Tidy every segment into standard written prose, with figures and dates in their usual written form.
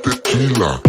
Tequila.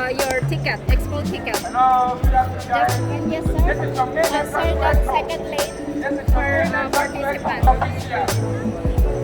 Your ticket, expo ticket. Hello, good afternoon, Yes, guys. sir. This is from Nation Sir, that's second lane for participants. Official.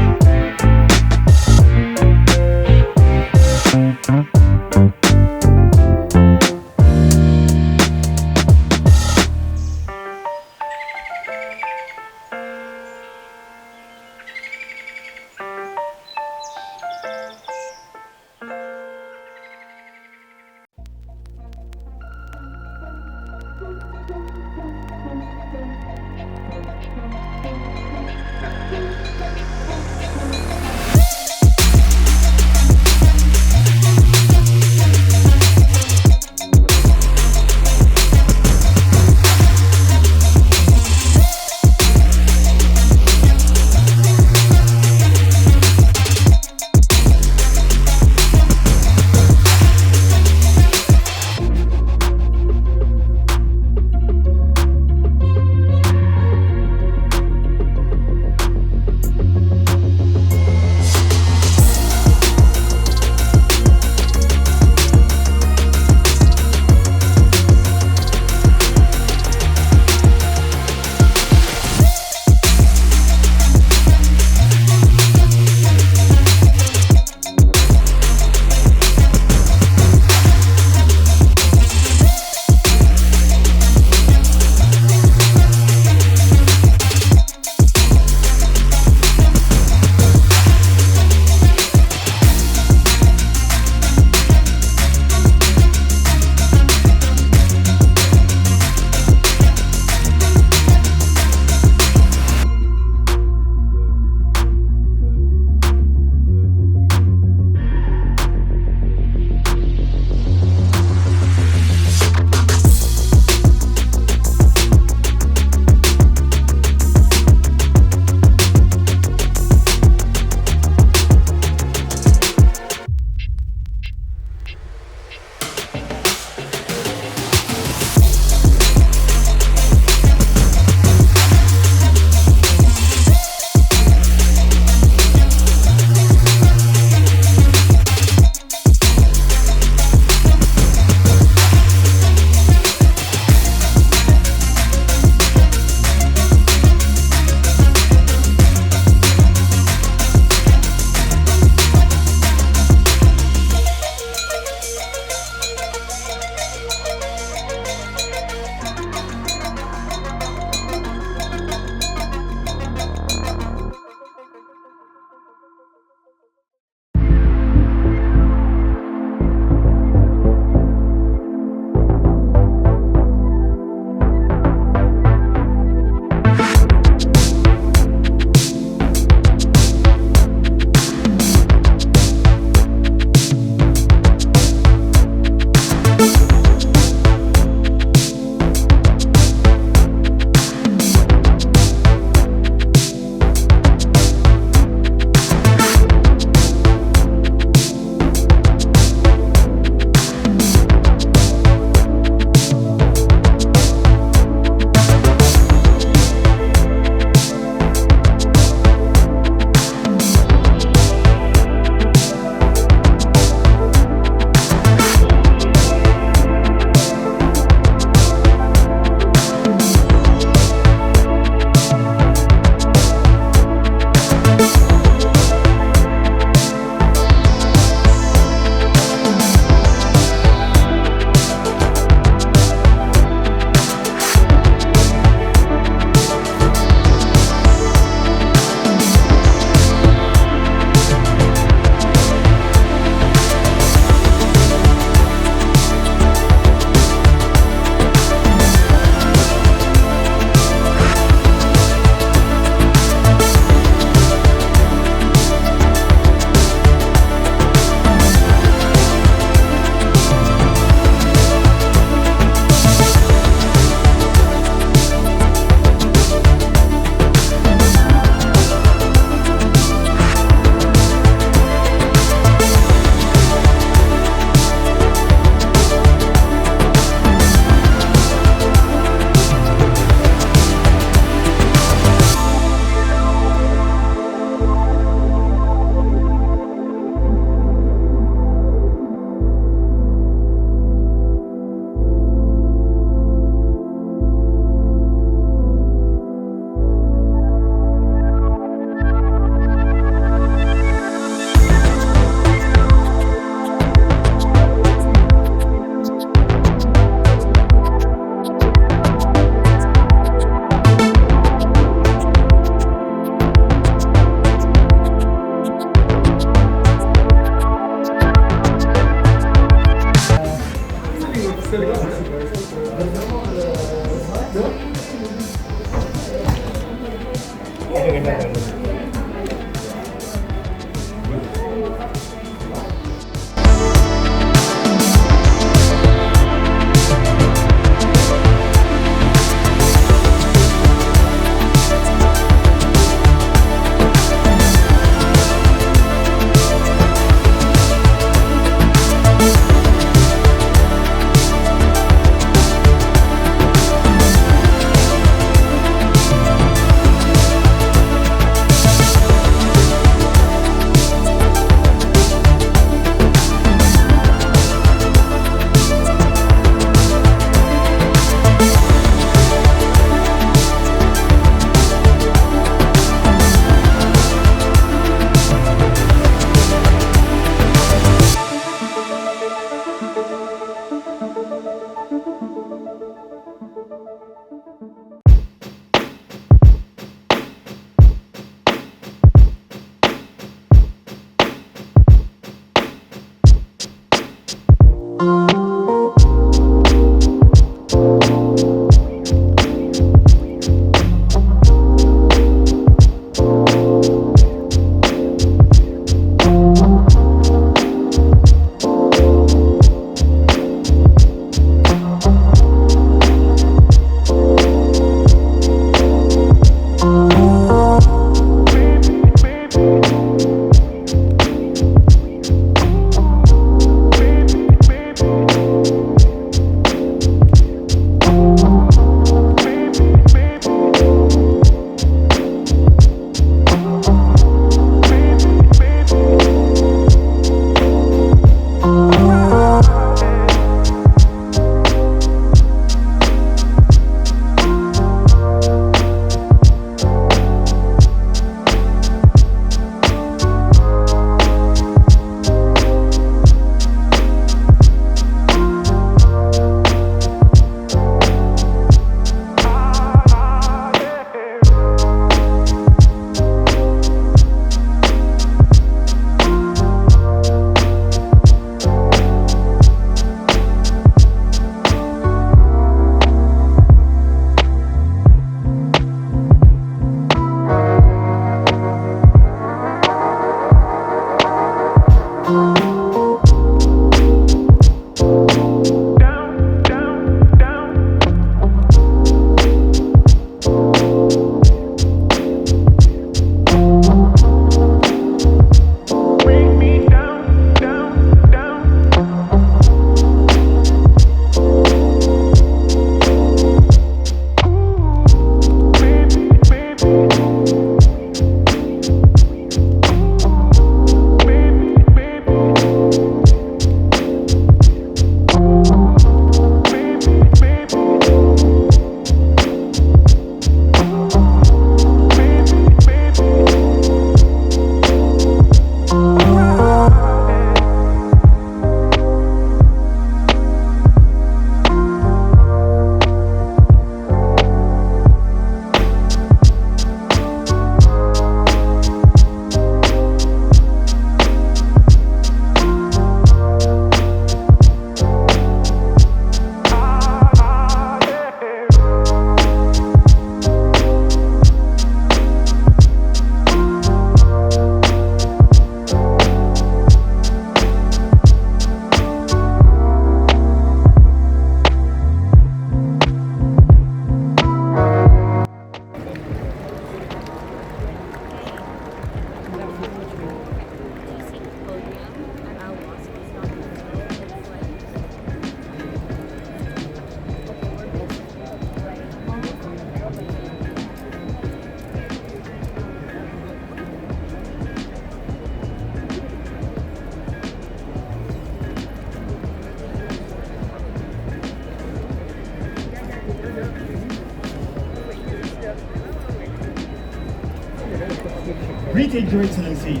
Greetings, Your Excellencies,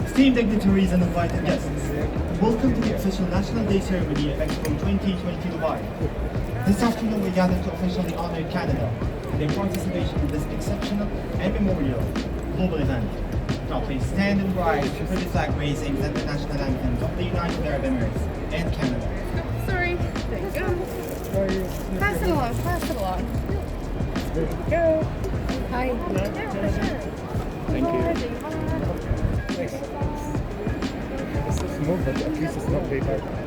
esteemed dignitaries and invited guests. Welcome to the official National Day ceremony of Expo 2020 Dubai. This afternoon we gather to officially honor Canada for their participation in this exceptional and memorial global event. Now please stand and rise for the flag raisings and the national anthems of the United Arab Emirates and Canada. Sorry. There you go. Pass it along, pass it along. There you go. Hi. Yeah, for sure. but at least it's not daytime.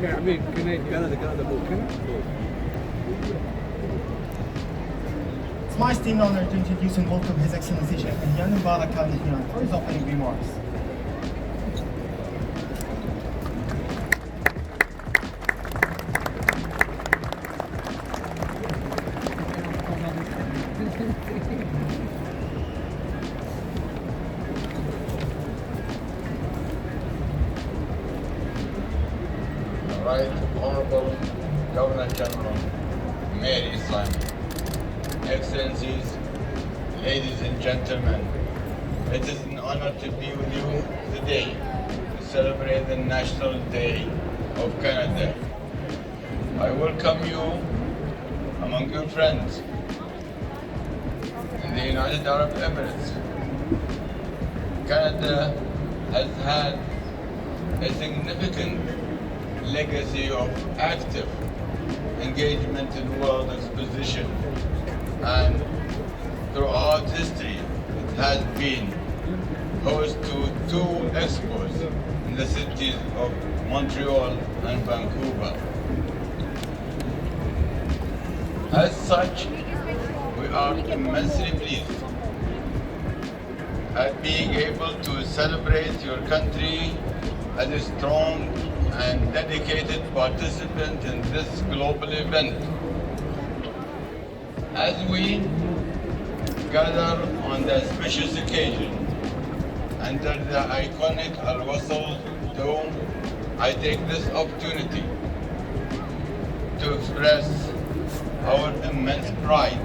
Okay, I mean, Canada, It's my esteemed honor to introduce and welcome His Excellency Sheikh Yan Mubarak Al Nahyan for his opening remarks. Right Honorable Governor General, Mayor Simon, Excellencies, ladies and gentlemen, it is an honor to be with you today to celebrate the National Day of Canada. I welcome you among your friends in the United Arab Emirates. Canada has had a significant legacy of active engagement in world exposition, and throughout history it has been host to 2 expos in the cities of Montreal and Vancouver. As such, we are immensely pleased at being able to celebrate your country as a strong and dedicated participant in this global event. As we gather on the auspicious occasion under the iconic Wasl dome, I take this opportunity to express our immense pride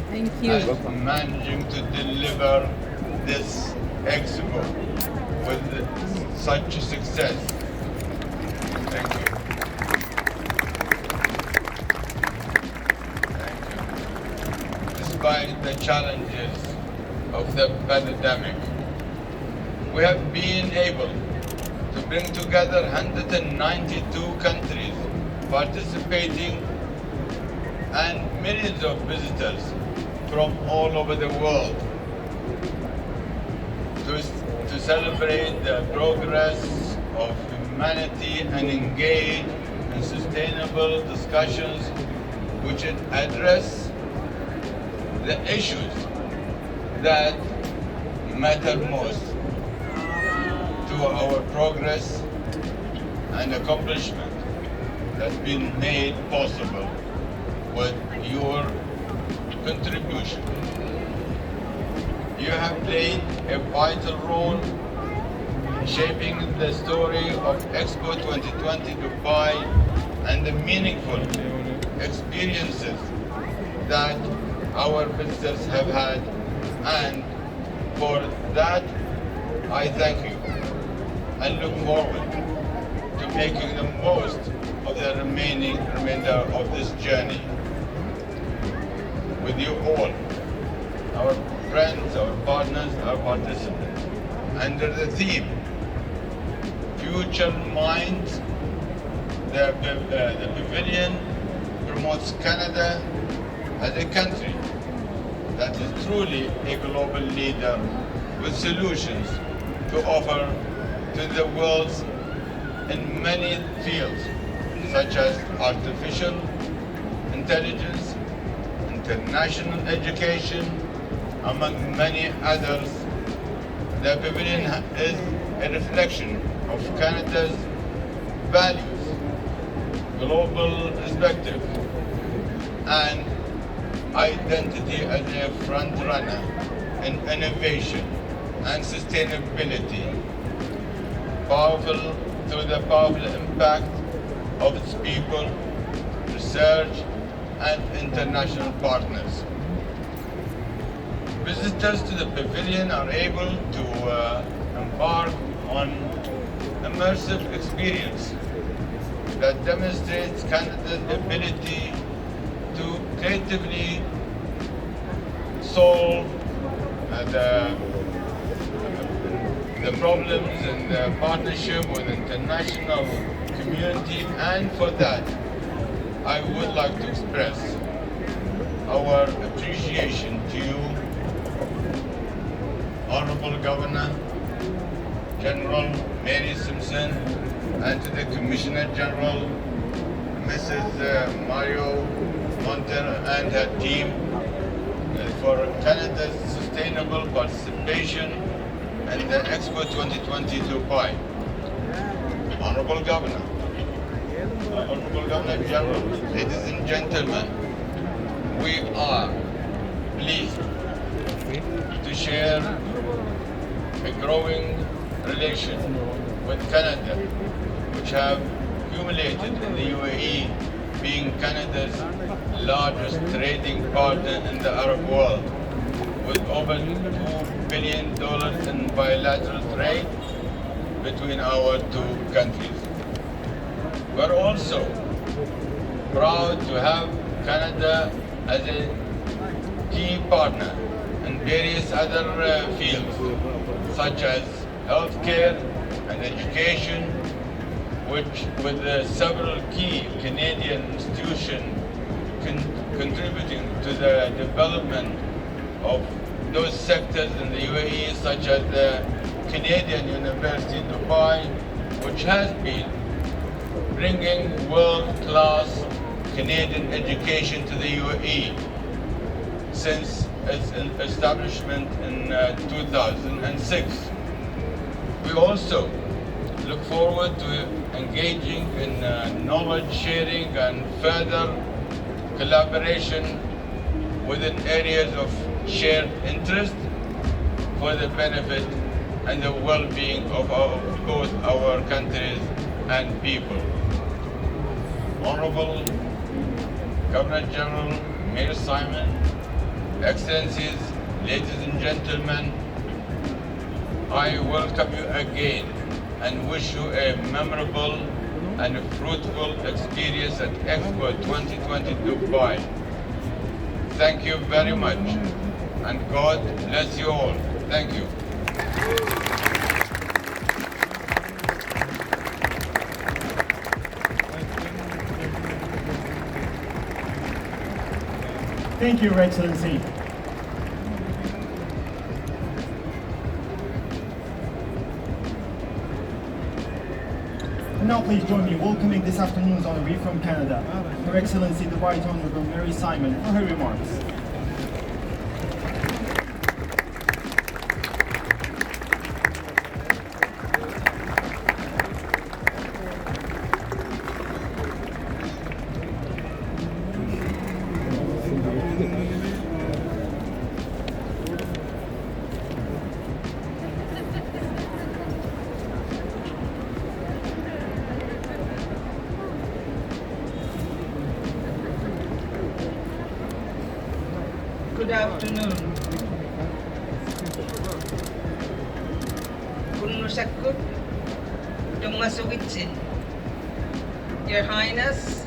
Thank you. as managing to deliver this expo with such success. Thank you. Thank you. Despite the challenges of the pandemic, we have been able to bring together 192 countries participating and millions of visitors from all over the world to celebrate the progress of humanity and engage in sustainable discussions which address the issues that matter most to our progress and accomplishment that's been made possible with your contribution. You have played a vital role in shaping the story of Expo 2020 Dubai and the meaningful experiences that our visitors have had, and for that I thank you and look forward to making the most of the remainder of this journey with you all, our friends, our partners, our participants, under the theme Future Minds. The pavilion promotes Canada as a country that is truly a global leader with solutions to offer to the world in many fields, such as artificial intelligence, international education, among many others. The pavilion is a reflection of Canada's values, global perspective, and identity as a front runner in innovation and sustainability, powerful through the powerful impact of its people, research, and international partners. Visitors to the pavilion are able to embark on immersive experience that demonstrates Canada's ability to creatively solve the problems in the partnership with international community, and for that I would like to express our appreciation to you, Honorable Governor General Mary Simpson, and to the Commissioner General Mrs. Mario Montero and her team for Canada's sustainable participation in the Expo 2020 Dubai. Honorable Governor, Honorable Governor General, ladies and gentlemen, we are pleased to share a growing relation with Canada, which have accumulated in the UAE being Canada's largest trading partner in the Arab world, with over $2 billion in bilateral trade between our two countries. We're also proud to have Canada as a key partner in various other fields, such as healthcare and education, which with several key Canadian institutions contributing to the development of those sectors in the UAE, such as the Canadian University in Dubai, which has been bringing world-class Canadian education to the UAE since its establishment in 2006. We also look forward to engaging in knowledge sharing and further collaboration within areas of shared interest for the benefit and the well-being of both our countries and people. Honorable Governor General, Mayor Simon, Excellencies, ladies and gentlemen, I welcome you again and wish you a memorable and a fruitful experience at Expo 2020 Dubai. Thank you very much, and God bless you all. Thank you. Thank you, Your Excellency. And now please join me in welcoming this afternoon's honoree from Canada, Her Excellency the Right Honourable Mary Simon, for her remarks. Good afternoon. Kunusakut, Dumasugitsin. Your Highness,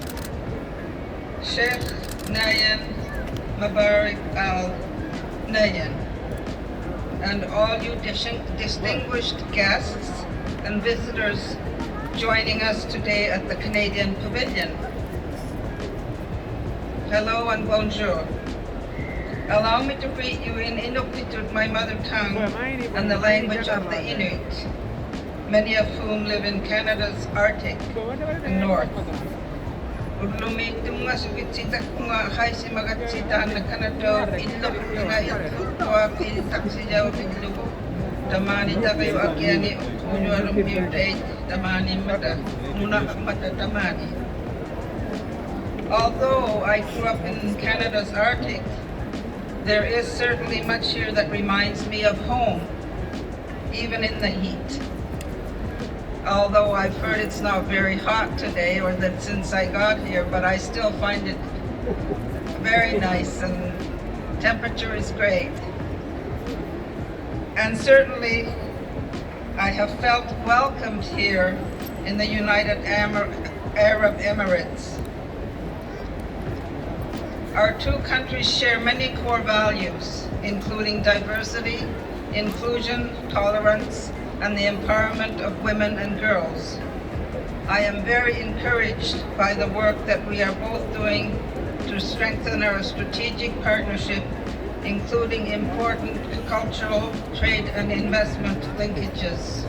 Sheikh Nayan Mubarak Al Nayan, and all you distinguished guests and visitors joining us today at the Canadian Pavilion. Hello and bonjour. Allow me to greet you in Inuktitut, my mother tongue, and the language of the Inuit, many of whom live in Canada's Arctic and North. Udlumitum nga sugitsita nga haisi magatsita na Canada ilok nga ilkutwa kiltaksijaw ilok damani ta kayo agyani kunyo alumbirate damani mata munah mata damani. Although I grew up in Canada's Arctic, there is certainly much here that reminds me of home, even in the heat. Although I've heard it's not very hot today, or that since I got here, but I still find it very nice and temperature is great. And certainly I have felt welcomed here in the United Arab Emirates. Our two countries share many core values, including diversity, inclusion, tolerance, and the empowerment of women and girls. I am very encouraged by the work that we are both doing to strengthen our strategic partnership, including important cultural, trade, and investment linkages.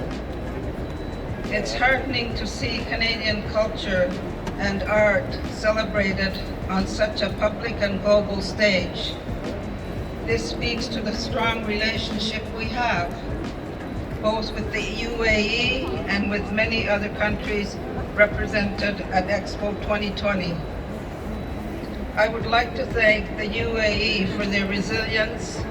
It's heartening to see Canadian culture and art celebrated on such a public and global stage. This speaks to the strong relationship we have, both with the UAE and with many other countries represented at Expo 2020. I would like to thank the UAE for their resilience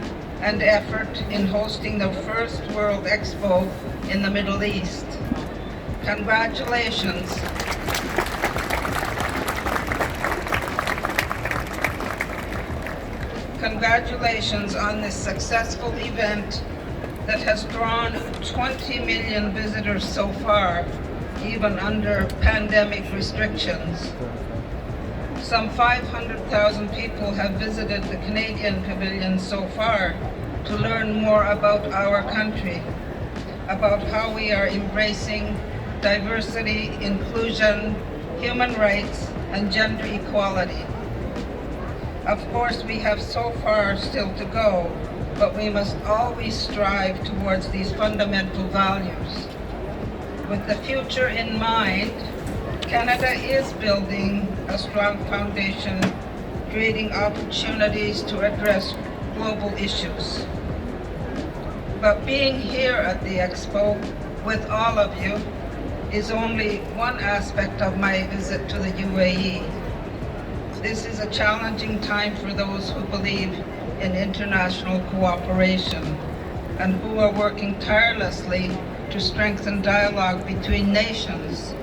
and effort in hosting the first World Expo in the Middle East. Congratulations. Congratulations on this successful event that has drawn 20 million visitors so far, even under pandemic restrictions. Some 500,000 people have visited the Canadian Pavilion so far to learn more about our country, about how we are embracing diversity, inclusion, human rights, and gender equality. Of course, we have so far still to go, but we must always strive towards these fundamental values. With the future in mind, Canada is building a strong foundation, creating opportunities to address global issues. But being here at the Expo with all of you is only one aspect of my visit to the UAE. This is a challenging time for those who believe in international cooperation and who are working tirelessly to strengthen dialogue between nations.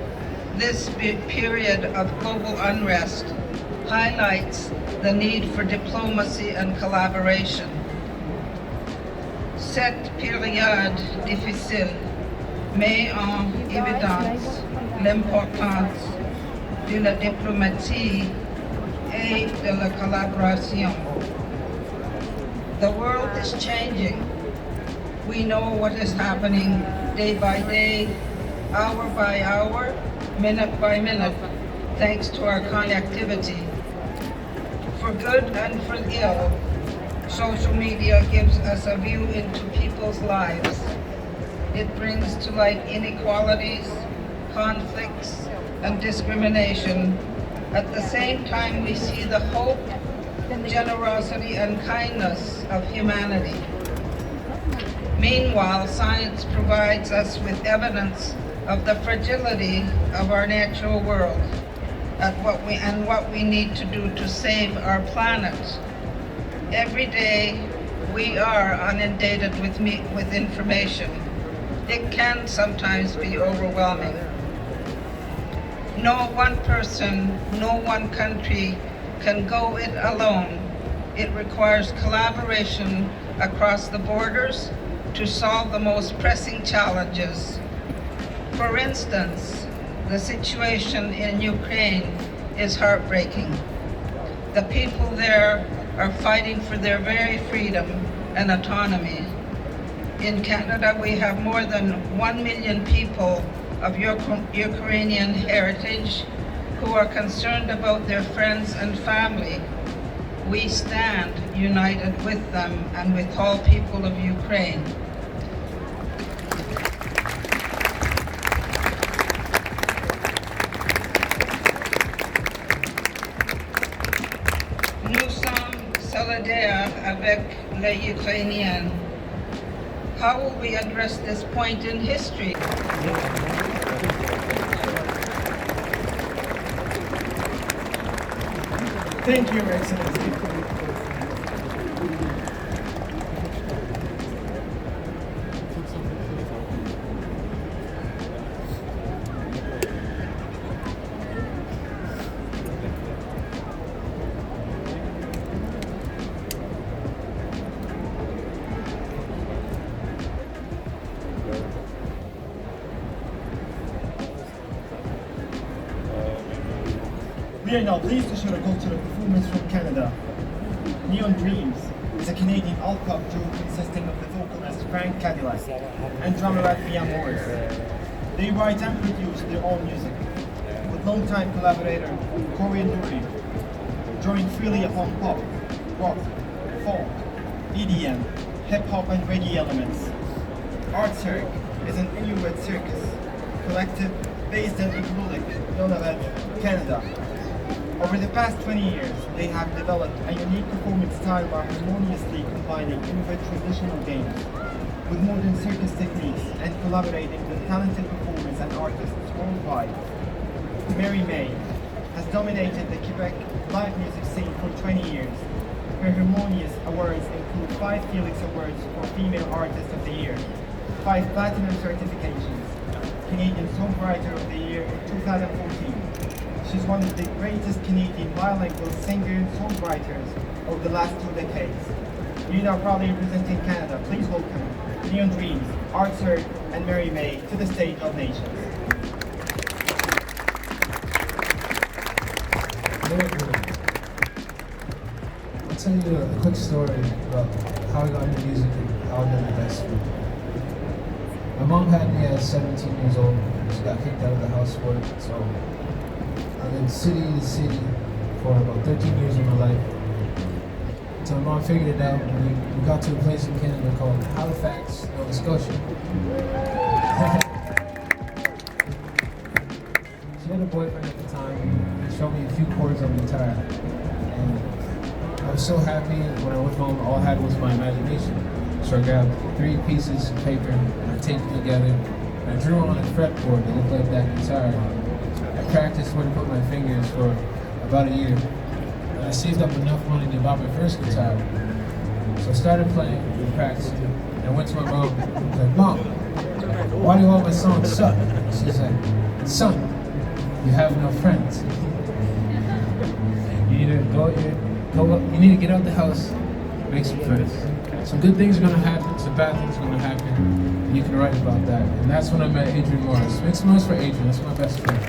This period of global unrest highlights the need for diplomacy and collaboration. Cette période difficile met en évidence l'importance de la diplomatie et de la collaboration. The world is changing. We know what is happening day by day, hour by hour, minute by minute, thanks to our connectivity. For good and for ill, social media gives us a view into people's lives. It brings to light inequalities, conflicts, and discrimination. At the same time, we see the hope, generosity, and kindness of humanity. Meanwhile, science provides us with evidence of the fragility of our natural world and what we need to do to save our planet. Every day, we are inundated with information. It can sometimes be overwhelming. No one person, no one country can go it alone. It requires collaboration across the borders to solve the most pressing challenges. For instance, the situation in Ukraine is heartbreaking. The people there are fighting for their very freedom and autonomy. In Canada, we have more than 1 million people of Ukrainian heritage who are concerned about their friends and family. We stand united with them and with all people of Ukraine. Nous sommes solidaires avec les Ukrainiens. How will we address this point in history? Thank you, Your Excellency. We are now pleased to show a cultural performance from Canada. Neon Dreams is a Canadian alt-pop duo consisting of the vocalist Frank Cadillac and drummer Liam Morris. They write and produce their own music, with longtime collaborator Corey Lurie, drawing freely upon pop, rock, folk, EDM, hip-hop and reggae elements. Art Cirque is an Inuit circus collective based in Iqaluit, Nunavut, Canada. Over the past 20 years, they have developed a unique performance style by harmoniously combining Inuit traditional games with modern circus techniques and collaborating with talented performers and artists worldwide. Mary May has dominated the Quebec live music scene for 20 years. Her harmonious awards include 5 Felix Awards for Female Artist of the Year, 5 Platinum certifications, Canadian Songwriter of the Year in 2014. She's one of the greatest Canadian bilingual singer-songwriters of the last 2 decades. We are proudly representing Canada. Please welcome Neon Dreams, Art Cirque, and Mary May to the stage of nations. I'll tell you a quick story about how I got into music and how I did the best school. My mom had me at 17 years old. She got kicked out of the house for it. So I lived city to city for about 13 years of my life. So my mom figured it out, and we got to a place in Canada called Halifax, Nova Scotia. She had a boyfriend at the time. He showed me a few chords on the guitar, and I was so happy. When I went home, all I had was my imagination. So I grabbed 3 pieces of paper, and I taped them together, and I drew on a fretboard that looked like that guitar. I practiced where to put my fingers for about a year. I saved up enough money to buy my first guitar. So I started playing and practicing. And I went to my mom and was like, Mom, why do all my songs suck? She said, son, you have no friends. You need to get out the house, make some friends. Some good things are gonna happen, some bad things are gonna happen, and you can write about that. And that's when I met Adrian Morris. Make some noise for Adrian, that's my best friend.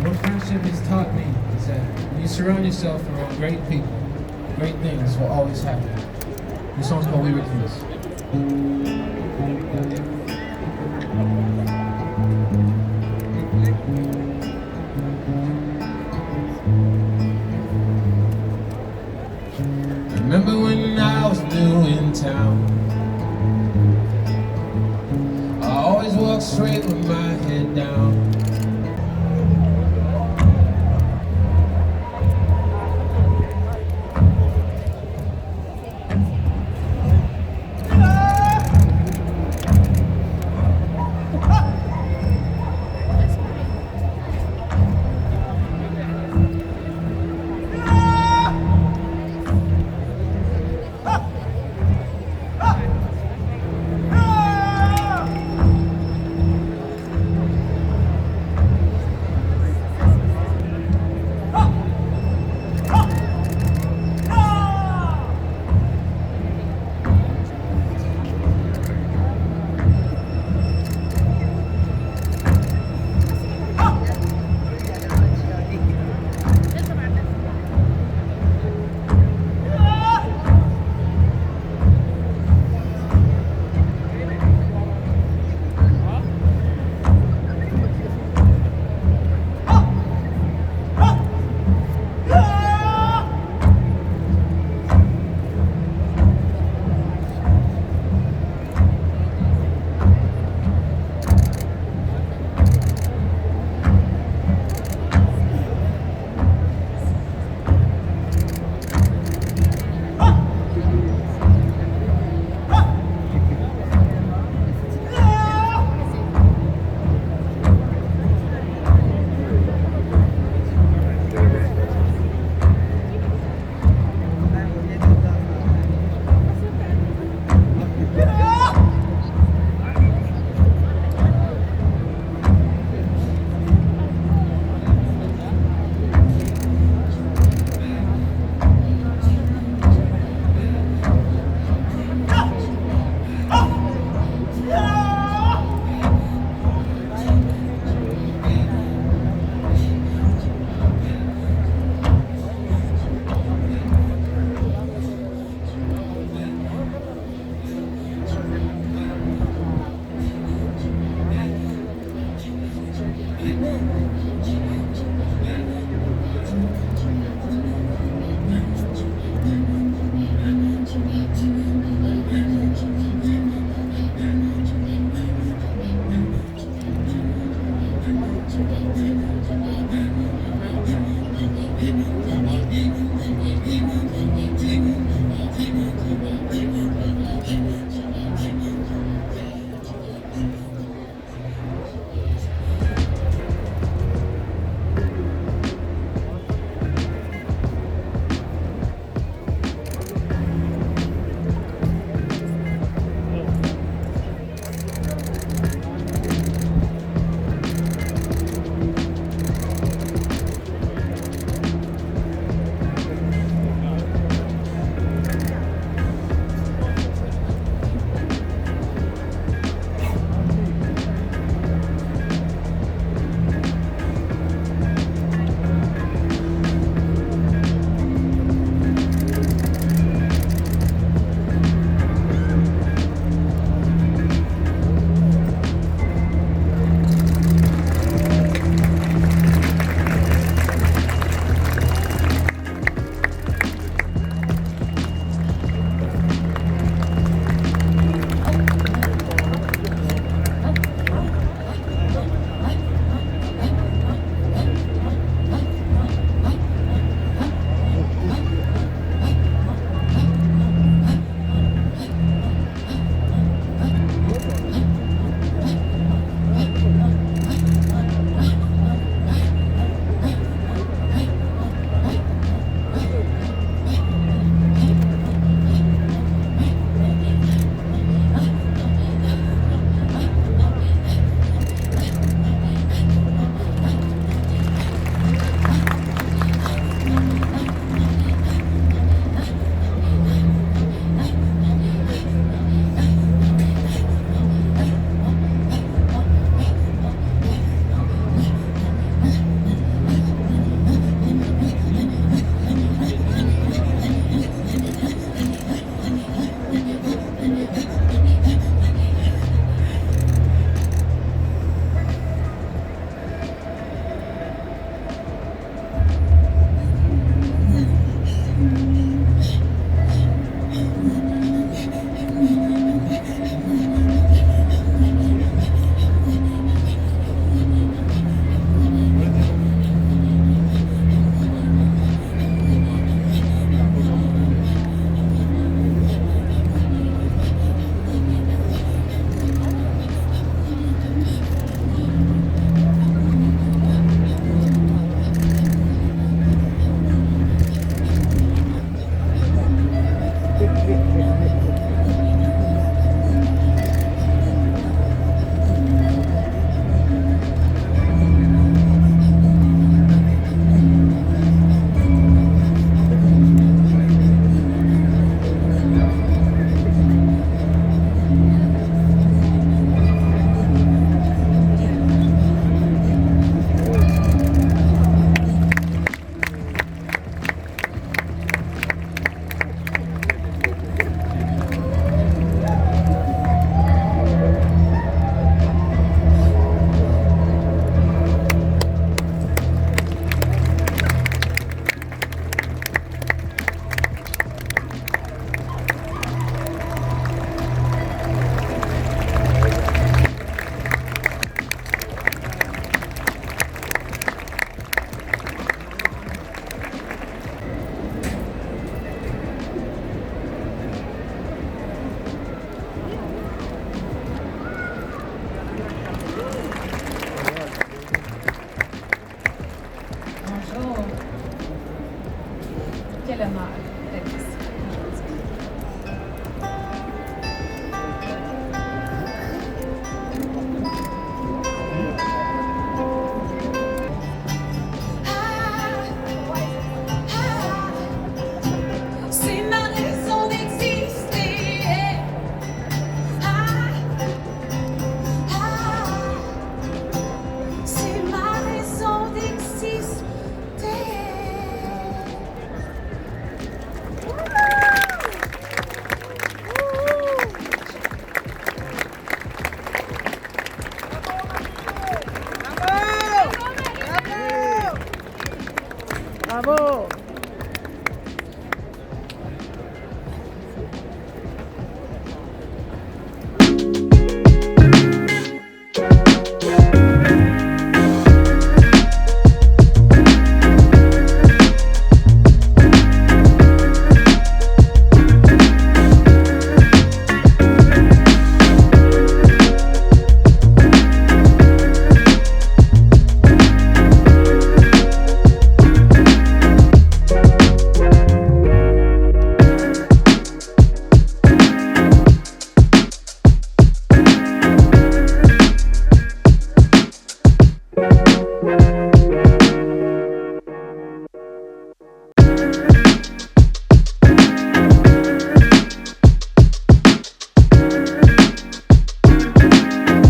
What friendship has taught me is that when you surround yourself around great people, great things will always happen. This song's called We Were Kids. Remember when I was new in town, I always walked straight with my head down.